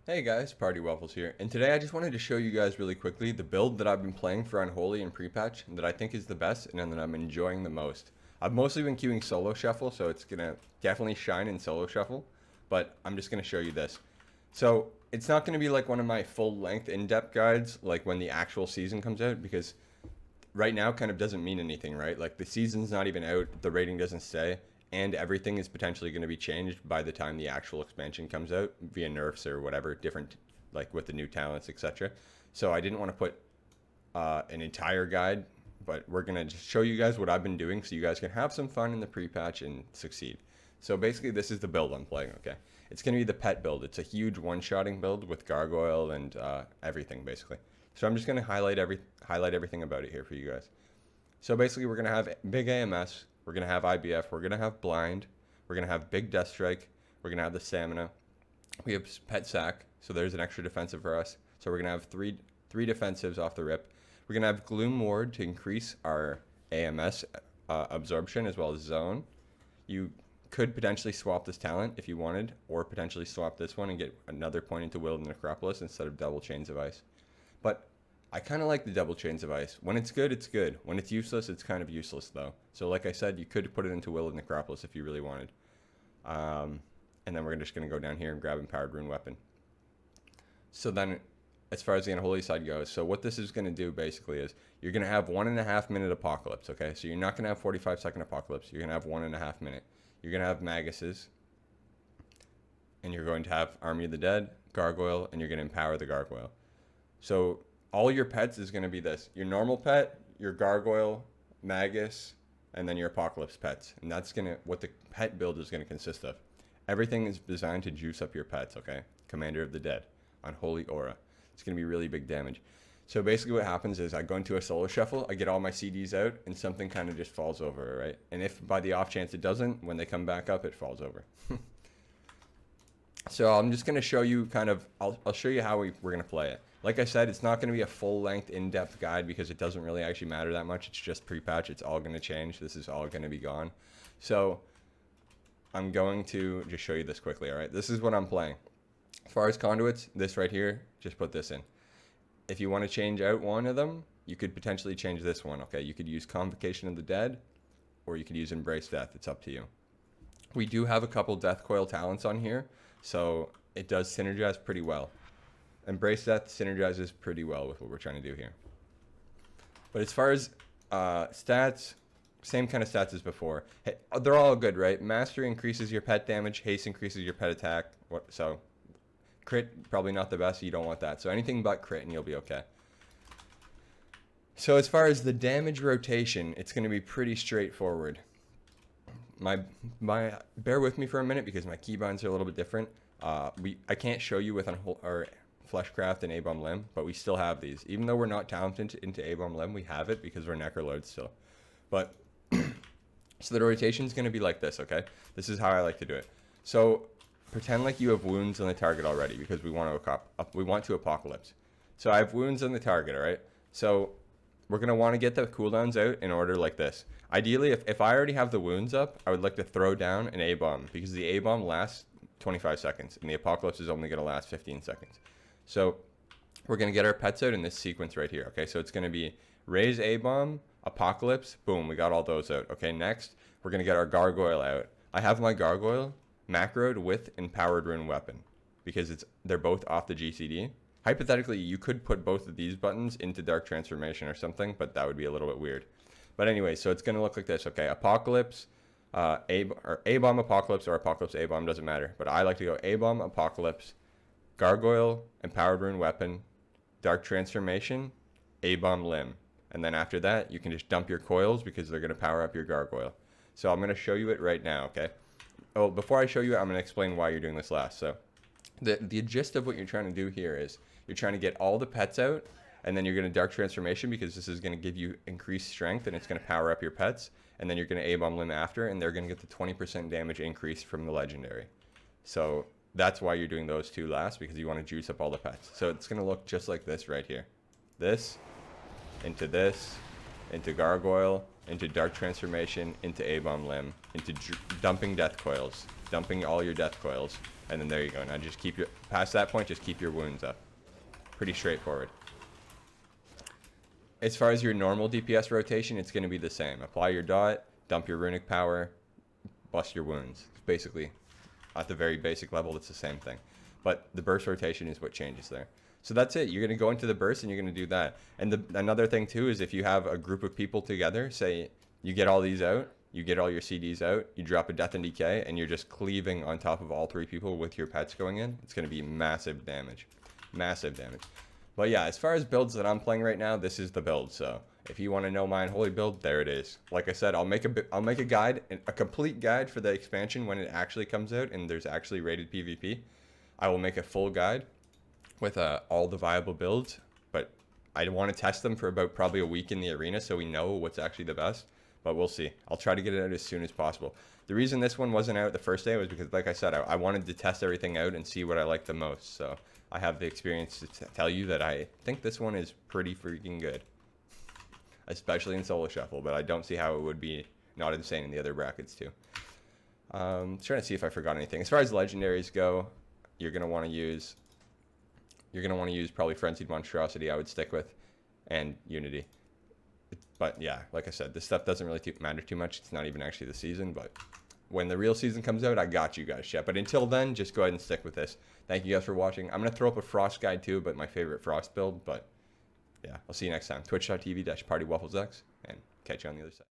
Hey guys, Partywaffles here, and today I just wanted to show you guys really quickly the build that I've been playing for Unholy and Prepatch that I think is the best and that I'm enjoying the most. I've mostly been queuing solo shuffle, so it's gonna definitely shine in solo shuffle, but I'm just gonna show you this. So it's not gonna be like one of my full-length in-depth guides like when the actual season comes out, because right now kind of doesn't mean anything, right? Like the season's not even out, the rating doesn't stay, and everything is potentially going to be changed by the time the actual expansion comes out via nerfs or whatever, different, like with the new talents, etc. So I didn't want to put an entire guide, but we're going to just show you guys what I've been doing so you guys can have some fun in the pre-patch and succeed. So basically this is the build I'm playing, okay? It's going to be the pet build. It's a huge one-shotting build with Gargoyle and everything basically. So I'm just going to highlight everything about it here for you guys. So basically we're going to have big AMS, we're going to have IBF, we're going to have blind, we're going to have big death strike, we're going to have the stamina. We have pet sack, so there's an extra defensive for us. So we're going to have three defensives off the rip. We're going to have gloom ward to increase our AMS absorption as well as zone. You could potentially swap this talent if you wanted, or potentially swap this one and get another point into Will of the Necropolis instead of double chains of ice. But I kind of like the double chains of ice. When it's good, it's good. When it's useless, it's kind of useless though. So like I said, you could put it into Will of Necropolis if you really wanted. And then we're just going to go down here and grab Empowered Rune Weapon. So then, as far as the Unholy side goes, so what this is going to do basically is you're going to have 1.5 minute Apocalypse, okay? So you're not going to have 45-second Apocalypse. You're going to have 1.5 minute. You're going to have Maguses. And you're going to have Army of the Dead, Gargoyle, and you're going to empower the Gargoyle. So all your pets is going to be this: your normal pet, your Gargoyle, Magus, and then your Apocalypse pets. And that's going to what the pet build is going to consist of. Everything is designed to juice up your pets, okay? Commander of the Dead, Unholy Aura. It's going to be really big damage. So basically what happens is I go into a solo shuffle, I get all my CDs out, and something kind of just falls over, right? And if by the off chance it doesn't, when they come back up, it falls over. So I'm just going to show you kind of, I'll show you how we're going to play it. Like I said, it's not going to be a full-length, in-depth guide because it doesn't really actually matter that much. It's just pre-patch. It's all going to change. This is all going to be gone. So I'm going to just show you this quickly, all right? This is what I'm playing. As far as Conduits, this right here, just put this in. If you want to change out one of them, you could potentially change this one, okay? You could use Convocation of the Dead, or you could use Embrace Death. It's up to you. We do have a couple Death Coil talents on here, so it does synergize pretty well. Embrace Death synergizes pretty well with what we're trying to do here. But as far as stats, same kind of stats as before. Hey, they're all good, right? Mastery increases your pet damage, haste increases your pet attack. So crit, probably not the best, you don't want that. So anything but crit and you'll be okay. So as far as the damage rotation, it's going to be pretty straightforward. Bear with me for a minute because my keybinds are a little bit different. I can't show you with our Fleshcraft and A-Bomb Limb, but we still have these. Even though we're not talented into A-Bomb Limb, we have it because we're Necrolords still. But, so the rotation is going to be like this, okay? This is how I like to do it. So, pretend like you have wounds on the target already because we want to Apocalypse. So I have wounds on the target, alright? So, we're going to want to get the cooldowns out in order like this. Ideally, if I already have the wounds up, I would like to throw down an A-Bomb because the A-Bomb lasts 25 seconds and the Apocalypse is only going to last 15 seconds. So we're going to get our pets out in this sequence right here, okay? So it's going to be Raise A-Bomb, Apocalypse, boom, we got all those out. Okay, next, we're going to get our Gargoyle out. I have my Gargoyle macroed with Empowered Rune Weapon because they're both off the GCD. Hypothetically, you could put both of these buttons into Dark Transformation or something, but that would be a little bit weird. But anyway, so it's going to look like this, okay? Apocalypse, A-Bomb Apocalypse or Apocalypse A-Bomb, doesn't matter. But I like to go A-Bomb Apocalypse, Gargoyle, Empowered Rune Weapon, Dark Transformation, A-Bomb Limb. And then after that, you can just dump your coils because they're going to power up your Gargoyle. So I'm going to show you it right now, okay? Oh, before I show you it, I'm going to explain why you're doing this last. So the gist of what you're trying to do here is you're trying to get all the pets out, and then you're going to Dark Transformation because this is going to give you increased strength and it's going to power up your pets. And then you're going to A-Bomb Limb after, and they're going to get the 20% damage increase from the Legendary. So that's why you're doing those two last, because you want to juice up all the pets. So it's going to look just like this right here. This, into this, into Gargoyle, into Dark Transformation, into A-Bomb Limb, into dumping Death Coils, dumping all your Death Coils, and then there you go. Now just keep your, past that point, just keep your wounds up. Pretty straightforward. As far as your normal DPS rotation, it's going to be the same. Apply your dot, dump your runic power, bust your wounds. It's basically, at the very basic level, it's the same thing. But the burst rotation is what changes there. So that's it. You're going to go into the burst and you're going to do that. And another thing too is if you have a group of people together, say you get all these out, you get all your CDs out, you drop a Death and Decay, and you're just cleaving on top of all 3 people with your pets going in, it's going to be massive damage. Massive damage. But yeah, as far as builds that I'm playing right now, this is the build. So if you want to know my Unholy build, there it is. Like I said, I'll make a guide, a complete guide for the expansion when it actually comes out and there's actually rated PvP. I will make a full guide with all the viable builds, but I want to test them for about probably a week in the arena so we know what's actually the best, but we'll see. I'll try to get it out as soon as possible. The reason this one wasn't out the first day was because, like I said, I wanted to test everything out and see what I like the most, so I have the experience to tell you that I think this one is pretty freaking good, especially in solo shuffle, but I don't see how it would be not insane in the other brackets too. Trying to see if I forgot anything. As far as legendaries go, you're going to want to use probably Frenzied Monstrosity, I would stick with, and Unity. But yeah, like I said, this stuff doesn't really matter too much. It's not even actually the season, but when the real season comes out, I got you guys, chat. But until then, just go ahead and stick with this. Thank you guys for watching. I'm going to throw up a Frost guide too, but my favorite Frost build. But yeah, I'll see you next time. Twitch.tv/PartyWafflesX, and catch you on the other side.